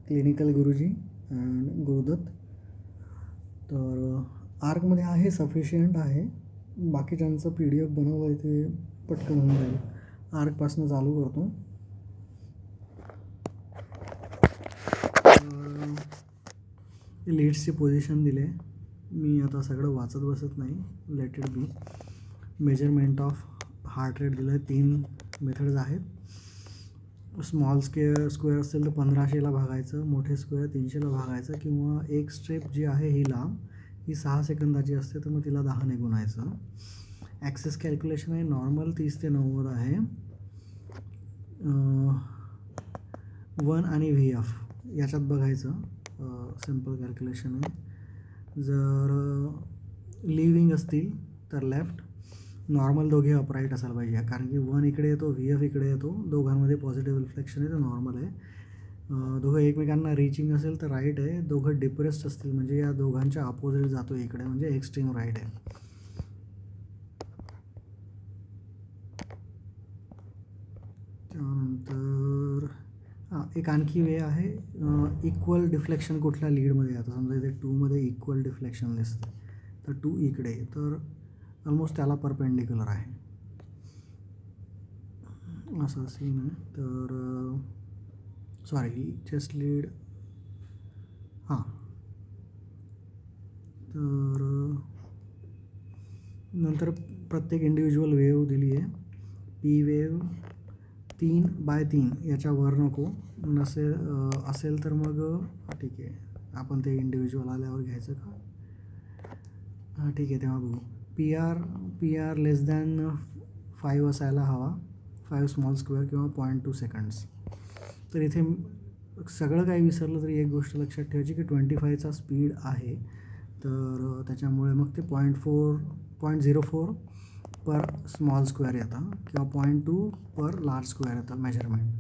Clinical गुरुजी and Guru Dutt. तर आर्कमध्ये आहे, सफिशियंट आहे. बाकीच्यांचं PDF बनवलं आहे ते पटकन होऊन जाईल. आर्कपासून चालू करतो. लीड्सची पोझिशन दिले. मी आता सगळं वाचत बसत नाही, let it be. Measurement of heart rate दिलं आहे. 3 मेथड्स आहेत. स्मॉल स्क्वेअर असेल तर 1500ला भागायचं, मोठे स्क्वेअर 300ला भागायचं, किंवा एक स्ट्रिप जी आहे ही लांब, ही 6 सेकंदाची असते, तर मग तिला 10ने गुणायचं. ॲक्सेस कॅल्क्युलेशन आहे. नॉर्मल 30 ते 90 आहे. 1 आणि VF याच्यात बघायचं. सिम्पल कॅल्क्युलेशन आहे. जर लिव्हिंग असतील तर लेफ्ट, नॉर्मल दोघे अपराईट असायला पाहिजे, कारण की 1 इकडे येतो, VF इकडे येतो, दोघांमध्ये पॉझिटिव्ह रिफ्लेक्शन आहे, तर नॉर्मल आहे. दोघं एकमेकांना रीचिंग असेल तर राईट आहे. दोघं डिप्रेस्ड असतील म्हणजे या दोघांच्या अपोजिट जातो इकडे, म्हणजे एक्स्ट्रीम राईट आहे. त्यानंतर एक आणखी वे आहे. इक्वल डिफ्लेक्शन कुठल्या लीडमध्ये. आता समजा इथे 2मध्ये इक्वल डिफ्लेक्शन दिसतं, तर 2 इकडे, तर ऑलमोस्ट त्याला परपेंडिक्युलर आहे, असं सीन आहे. तर सॉरी, चेस्ट लीड. हां, तर नंतर प्रत्येक इंडिव्हिज्युअल वेव्ह दिली आहे. P वेव्ह 3/3 याच्यावर नको असेल तर मग ठीक आहे, आपण ते इंडिव्हिज्युअल आल्यावर घ्यायचं का. हां ठीक आहे, तेव्हा बघू. PR लेस दॅन 5 असायला हवा, 5 स्मॉल स्क्वेअर किंवा 0.2 सेकंड्स. तर इथे सगळं काही विसरलं तरी एक गोष्ट लक्षात ठेवायची की 25चा स्पीड आहे, तर त्याच्यामुळे मग ते 0.04 पर स्मॉल स्क्वेअर येतं, किंवा 0.2 पर लार्ज स्क्वेअर येतं मेजरमेंट.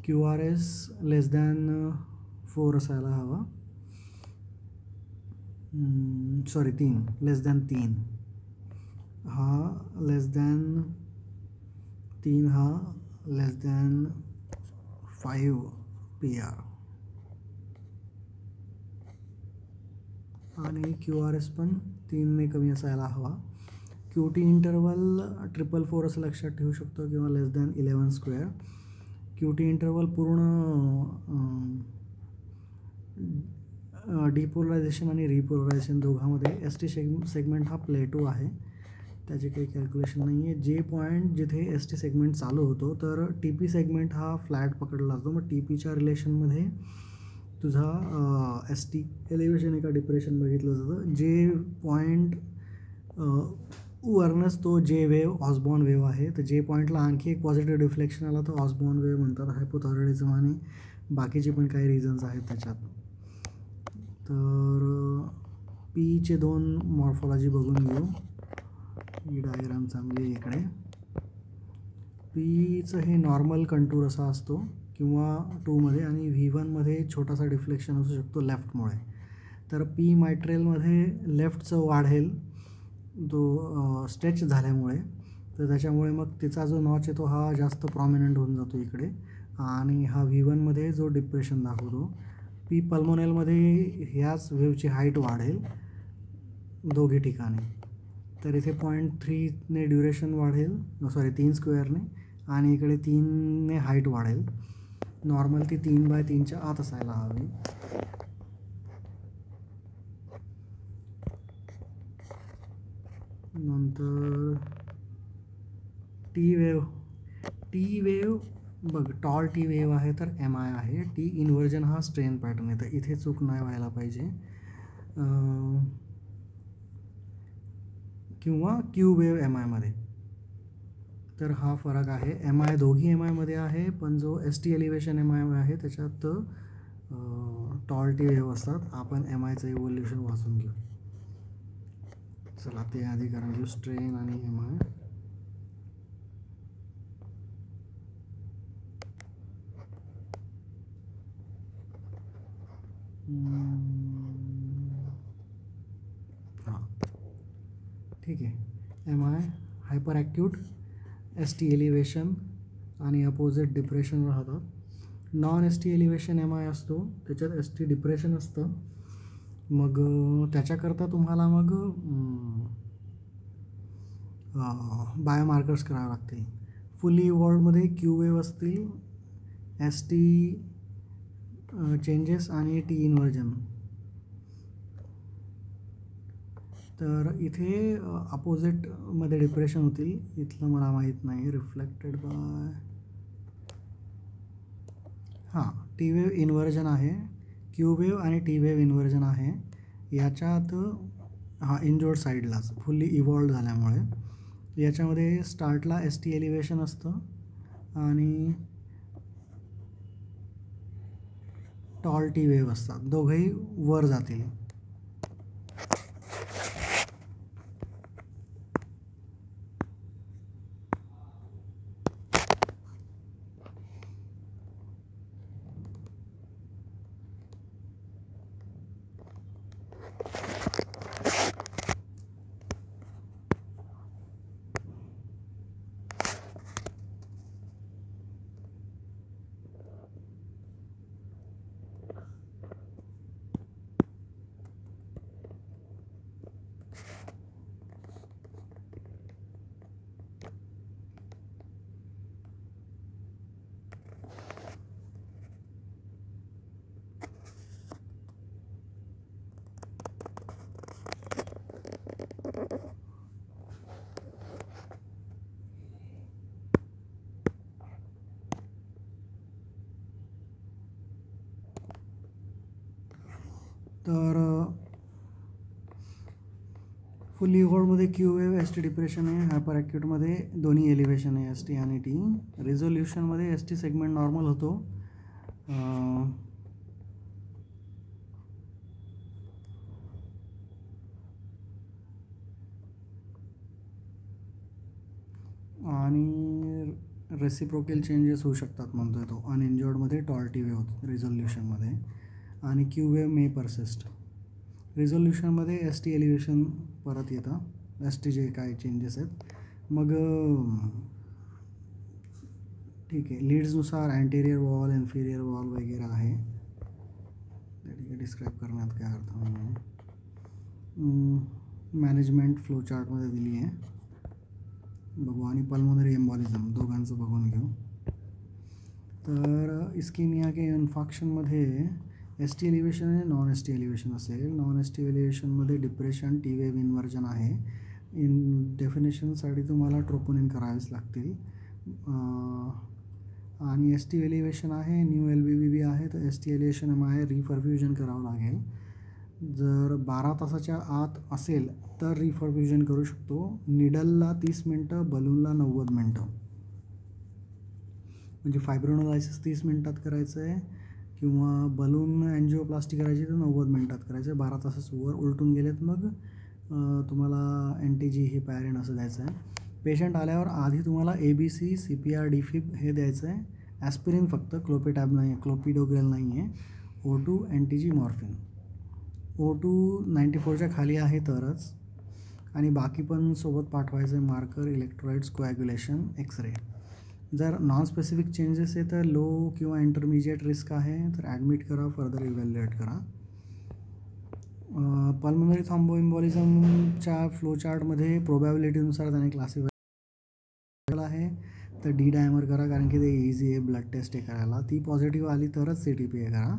QRS लेस दॅन 4 असायला हवा, सॉरी 3, लेस दॅन 3. हा लेस दॅन 3, हा लेस दॅन 5 PR. आणि QRS पण 3ने कमी असायला हवा. QT इंटरवल 444 असं लक्षात ठेवू शकतो, किंवा लेस दॅन 11 स्क्वेअर. QT इंटरवल पूर्ण डिपोलरायझेशन आणि रिपोलरायझेशन दोघांमध्ये. ST सेगमेंट हा प्लेटो आहे, त्याचे काही कॅल्क्युलेशन नाही आहे. जे पॉईंट जिथे ST सेगमेंट चालू होतो, तर TP सेगमेंट हा फ्लॅट पकडला जातो. मग TPच्या रिलेशनमध्ये तुझा ST एलिव्हेशन एका डिप्रेशन बघितलं जातं. जे पॉईंट वरनंच तो जे वेव्ह ऑसबॉर्न वेव्ह आहे, तर जे पॉईंटला आणखी एक पॉझिटिव्ह डिफ्लेक्शन आला तर ऑसबॉर्न वेव्ह म्हणतात. हायपोथायरॉइडिझम आणि बाकीचे पण काही रिझन्स आहेत त्याच्यात. तर Pचे 2 मॉर्फॉलॉजी बघून घेऊ. ही डायग्राम चांगली आहे इकडे. Pचं हे नॉर्मल कंटूर असा असतो, किंवा 2मध्ये, आणि V1मध्ये छोटासा डिफ्लेक्शन असू शकतो लेफ्टमुळे. तर P मायट्रेलमध्ये लेफ्टचं वाढेल, तो स्ट्रेच झाल्यामुळे, तर त्याच्यामुळे मग तिचा जो नॉच येतो हा जास्त प्रॉमिनंट होऊन जातो इकडे, आणि हा V1मध्ये जो डिप्रेशन दाखवतो. P पल्मोनेलमध्ये ह्याच वेव्हची हाईट वाढेल दोघी ठिकाणी, तर इथे 0.3ने ड्युरेशन वाढेल, सॉरी 3 स्क्वेअरने, आणि इकडे 3ने हाईट वाढेल. नॉर्मल ती 3/3च्या आत असायला हवी. नंतर टी वेव्ह बघ, टॉल टी वेव्ह आहे तर MI आहे. टी इन्व्हर्जन हा स्ट्रेन पॅटर्न आहे, तर इथे चूक नाही व्हायला पाहिजे. किंवा Q वेव्ह MIमध्ये, तर हा फरक आहे. MI दोघी MIमध्ये आहे, पण जो ST एलिव्हेशन MI आहे त्याच्यात टॉल टी वेव्ह असतात. आपण MIचं इव्होल्युशन वाचून घेऊ. चला ते आधी करून घेऊ, स्ट्रेन आणि MI. हां ठीक आहे. MI hyper acute, ST elevation आणि अपोजिट डिप्रेशन राहतात. Non S T elevation M I असतो, त्याच्यात एस टी डिप्रेशन असतं. मग त्याच्याकरता तुम्हाला मग बायोमार्कर्स करावे लागतील. फुली इव्हॉल्वमध्ये क्यू वेव्ह असतील, एस टी चेंजेस आणि टी इन्व्हर्जन. तर इथे अपोजिटमध्ये डिप्रेशन होतील, इथलं मला माहीत नाही. Reflected by T wave inversion आहे, क्यू वेव्ह आणि टी वेव्ह इन्व्हर्जन आहे याच्यात. इंजोर्ड साईडलाच फुल्ली इव्हॉल्व झाल्यामुळे याच्यामध्ये स्टार्टला एस टी एलिव्हेशन असतं आणि टॉल टी वेव्ह असतात, दोघंही वर जातील. तर फुल्ली इव्हॉल्वमध्ये Q wave S T depression आहे, हायपर ॲक्यूटमध्ये दोन्ही एलिव्हेशन आहे एस टी आणि टी. रिझोल्युशनमध्ये एस टी सेगमेंट नॉर्मल होतो, आणि रेसिप्रोकल चेंजेस होऊ शकतात म्हणतोय तो. अनइंजॉर्डमध्ये टॉल टी वेव्ह होतो रिझोल्युशनमध्ये, आणि क्यू वेव्ह मे परसिस्ट. रिझोल्युशनमध्ये एस टी एलिव्हेशन परत येतं, एस टी जे काय चेंजेस आहेत. मग ठीक आहे, लीड्सनुसार अँटेरियर वॉल, इन्फिरियर वॉल वगैरे आहे, डिस्क्राईब करण्यात काय अर्थ नाही. मॅनेजमेंट फ्लो चार्टमध्ये दिली आहे, बघू. आणि पल्मोनरी एम्बॉलिझम दोघांचं बघून घेऊ. तर इस्केमिया के इन्फॉक्शनमध्ये एस टी एलिव्हेशन आणि नॉन एस टी एलिव्हेशन असेल. नॉन एस टी एलिव्हेशनमध्ये डिप्रेशन, टी वेव्ह इन्व्हर्जन आहे. डेफिनेशनसाठी तुम्हाला ट्रोपोनिन करावेच लागतील. आणि एस टी एलिव्हेशन आहे, new L B B B आहे, तर एस टी एलिव्हेशन एम आहे, रिफर्फ्युजन करावं लागेल. जर 12 तासाच्या आत असेल तर रिफर्फ्युजन करू शकतो. निडलला 30 मिनटं, बलूनला 90 मिनटं. म्हणजे फायब्रोनोलायसिस 30 मिनटात करायचं आहे, किंवा बलून अँजिओप्लास्टी करायची तर 90 मिनटात करायचं आहे. 12 तासावर उलटून गेलेत मग तुम्हाला एनटीजी हे पॅरेन असं द्यायचं आहे. पेशंट आल्यावर आधी तुम्हाला ABC, CPR, डिफिब हे द्यायचं आहे. ॲस्पिरिन फक्त, क्लोपिटॅब नाही आहे, क्लोपिडोग्रेल नाही आहे. O2, NTG, morphine. O2 94च्या खाली आहे तरच, आणि बाकी पण सोबत पाठवायचं आहे. Marker, electrolytes, coagulation, X-ray. जर नॉन स्पेसिफिक चेंजेस आहे तर लो किंवा इंटरमिजिएट रिस्क आहे तर ॲडमिट करा, फर्दर इव्हॅल्युएट करा. पल्मोनरी थ्रॉम्बोएम्बोलिझमच्या फ्लो चार्टमध्ये प्रोबॅबिलिटीनुसार त्याने क्लासिफाय आहे. तर डी डायमर करा, कारण की ते इझी आहे ब्लड टेस्ट हे करायला. ती पॉझिटिव्ह आली तरच CTPA करा.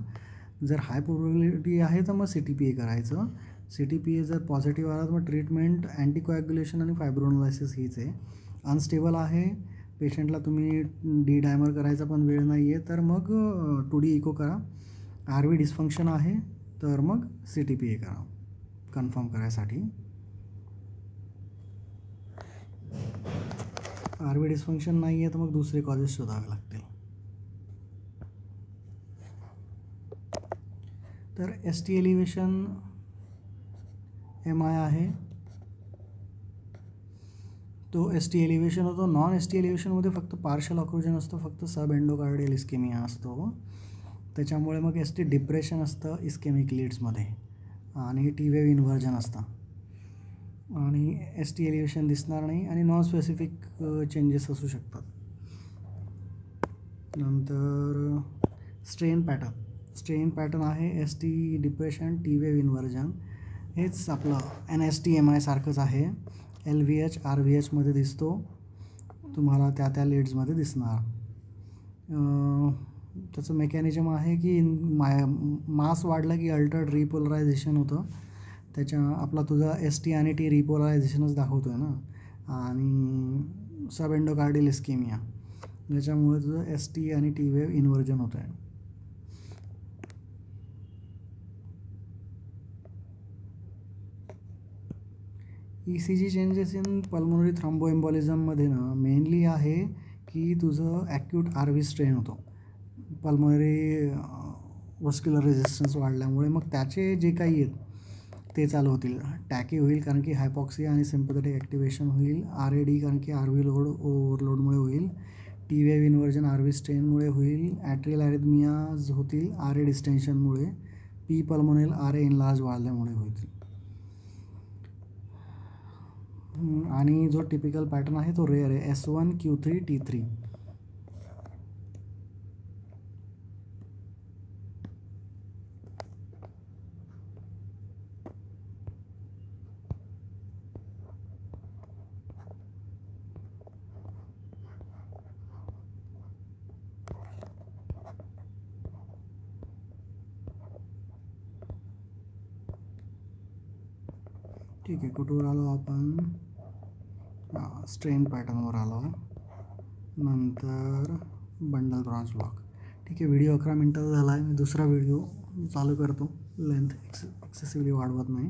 जर हाय प्रोबॅबिलिटी आहे तर मग CTPA करायचं. CTPA जर पॉझिटिव्ह आला तर मग ट्रीटमेंट अँटीकोॲग्युलेशन आणि फायब्रोनोलायसिस हीच आहे. अनस्टेबल आहे पेशंटला, तुम्ही डी डायमर करायचा पण वेळ नाही आहे तर मग 2D इको करा. RV डिस्फंक्शन आहे तर मग CTPA करा कन्फर्म करायसाठी. RV डिस्फंक्शन नाही आहे तर मग दुसरे कॉजेस शोधावे लागतील. तर ST एलिव्हेशन MI आहे, तो ST एलिव्हेशन होतो. नॉन ST एलिव्हेशनमध्ये फक्त पार्शल ऑक्लुजन असतं, फक्त सब एंडोकार्डियल इस्केमिया असतो. त्याच्यामुळे मग ST डिप्रेशन असतं इस्केमिक लीड्समध्ये, आणि टी वेव्ह इन्व्हर्जन असतं, आणि ST एलिव्हेशन दिसणार नाही, आणि नॉन स्पेसिफिक चेंजेस असू शकतात. नंतर स्ट्रेन पॅटर्न आहे ST depression T wave inversion. हेच आपलं NSTMI सारखंच आहे. LVH RVH मध्ये दिसतो तुम्हाला, त्या लीड्समध्ये दिसणार. त्याचं मेकॅनिझम आहे की मास वाढला की अल्टर्ड रिपोलरायझेशन होतं. आपला तुझा ST आणि T रिपोलरायझेशनच दाखवतो आहे ना, आणि सब एंडोकार्डियल इस्केमिया, ज्याच्यामुळे तुझं ST आणि T वेव्ह इन्व्हर्जन होतं आहे. ECG चेंजेस इन पल्मोनरी थ्रॉम्बोएम्बॉलिझममध्ये ना मेनली आहे की तुझं ॲक्यूट RV स्ट्रेन होतो पल्मोनरी वस्क्युलर रेझिस्टन्स वाढल्यामुळे. मग त्याचे जे काही आहेत ते चालू होतील. टॅकी होईल कारण की हायपॉक्सिया आणि सिम्पॅथेटिक ॲक्टिवेशन होईल. RAD कारण की RV लोड ओव्हरलोडमुळे होईल. T वेव्ह इन्व्हर्जन RV स्ट्रेनमुळे होईल. ॲट्रियल ॲरिथमियाज होतील RA डिस्टेन्शनमुळे. P पल्मोनल RA इनलार्ज वाढल्यामुळे होतील. आणि जो टिपिकल पॅटर्न आहे तो रेअर आहे, S1 Q3 T3. ठीक आहे, कुठवर आलो आपण? स्ट्रेन पॅटर्नवर आलो. नंतर बंडल ब्रांच ब्लॉक. ठीक आहे, व्हिडिओ 11 मिनटाचा झाला आहे. मी दुसरा व्हिडिओ चालू करतो. लेंथ एक्सेसिव्हली वाढवत नाही.